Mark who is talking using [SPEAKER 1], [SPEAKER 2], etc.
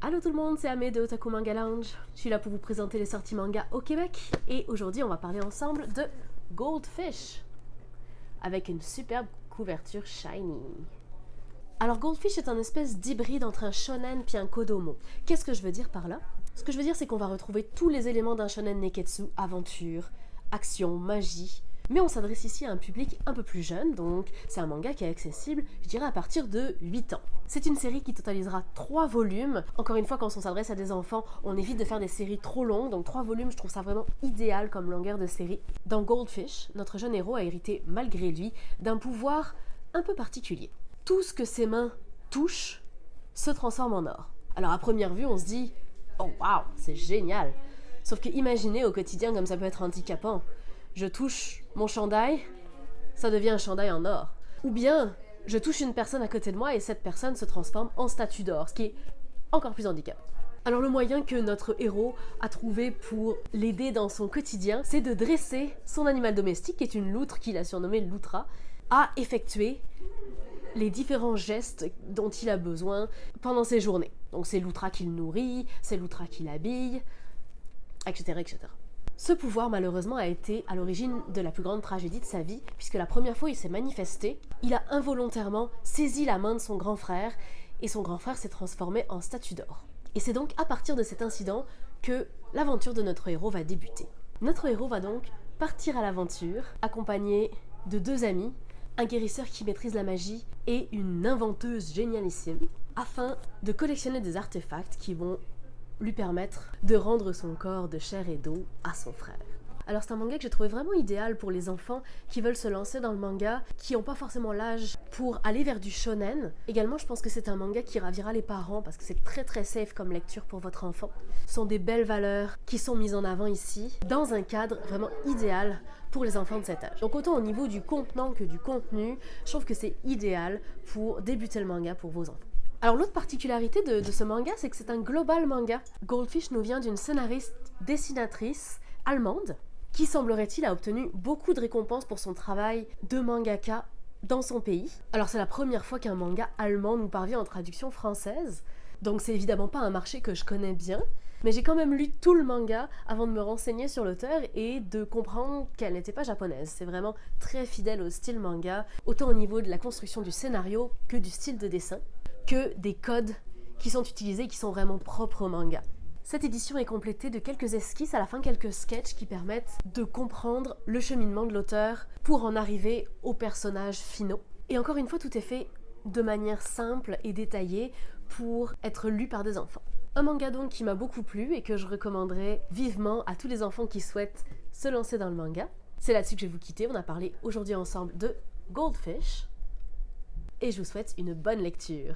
[SPEAKER 1] Allô tout le monde, c'est Amé de Otaku Manga Lounge. Je suis là pour vous présenter les sorties manga au Québec et aujourd'hui on va parler ensemble de Goldfish avec une superbe couverture shiny. Alors Goldfish est un espèce d'hybride entre un shonen puis un kodomo. Qu'est-ce que je veux dire par là? Ce que je veux dire c'est qu'on va retrouver tous les éléments d'un shonen neketsu, aventure, action, magie. Mais on s'adresse ici à un public un peu plus jeune, donc c'est un manga qui est accessible, je dirais, à partir de 8 ans. C'est une série qui totalisera 3 volumes. Encore une fois, quand on s'adresse à des enfants, on évite de faire des séries trop longues, donc 3 volumes, je trouve ça vraiment idéal comme longueur de série. Dans Goldfish, notre jeune héros a hérité, malgré lui, d'un pouvoir un peu particulier. Tout ce que ses mains touchent se transforme en or. Alors à première vue, on se dit « Oh waouh, c'est génial !» Sauf que imaginez au quotidien comme ça peut être handicapant. Je touche mon chandail, ça devient un chandail en or. Ou bien, je touche une personne à côté de moi et cette personne se transforme en statue d'or, ce qui est encore plus handicapant. Alors le moyen que notre héros a trouvé pour l'aider dans son quotidien, c'est de dresser son animal domestique, qui est une loutre qu'il a surnommée Loutra, à effectuer les différents gestes dont il a besoin pendant ses journées. Donc c'est Loutra qui le nourrit, c'est Loutra qui l'habille, etc., etc. Ce pouvoir, malheureusement, a été à l'origine de la plus grande tragédie de sa vie, puisque la première fois où il s'est manifesté, il a involontairement saisi la main de son grand frère, et son grand frère s'est transformé en statue d'or. Et c'est donc à partir de cet incident que l'aventure de notre héros va débuter. Notre héros va donc partir à l'aventure, accompagné de 2 amis, un guérisseur qui maîtrise la magie et une inventeuse génialissime, afin de collectionner des artefacts qui vont lui permettre de rendre son corps de chair et d'eau à son frère. Alors c'est un manga que j'ai trouvé vraiment idéal pour les enfants qui veulent se lancer dans le manga, qui n'ont pas forcément l'âge pour aller vers du shonen. Également, je pense que c'est un manga qui ravira les parents parce que c'est très très safe comme lecture pour votre enfant. Ce sont des belles valeurs qui sont mises en avant ici, dans un cadre vraiment idéal pour les enfants de cet âge. Donc autant au niveau du contenant que du contenu, je trouve que c'est idéal pour débuter le manga pour vos enfants. Alors l'autre particularité de ce manga, c'est que c'est un global manga. Goldfish nous vient d'une scénariste-dessinatrice allemande qui, semblerait-il, a obtenu beaucoup de récompenses pour son travail de mangaka dans son pays. Alors c'est la première fois qu'un manga allemand nous parvient en traduction française, donc c'est évidemment pas un marché que je connais bien, mais j'ai quand même lu tout le manga avant de me renseigner sur l'auteur et de comprendre qu'elle n'était pas japonaise. C'est vraiment très fidèle au style manga, autant au niveau de la construction du scénario que du style de dessin, que des codes qui sont utilisés et qui sont vraiment propres au manga. Cette édition est complétée de quelques esquisses, à la fin quelques sketchs qui permettent de comprendre le cheminement de l'auteur pour en arriver aux personnages finaux. Et encore une fois, tout est fait de manière simple et détaillée pour être lu par des enfants. Un manga donc qui m'a beaucoup plu et que je recommanderais vivement à tous les enfants qui souhaitent se lancer dans le manga. C'est là-dessus que je vais vous quitter. On a parlé aujourd'hui ensemble de Goldfish et je vous souhaite une bonne lecture.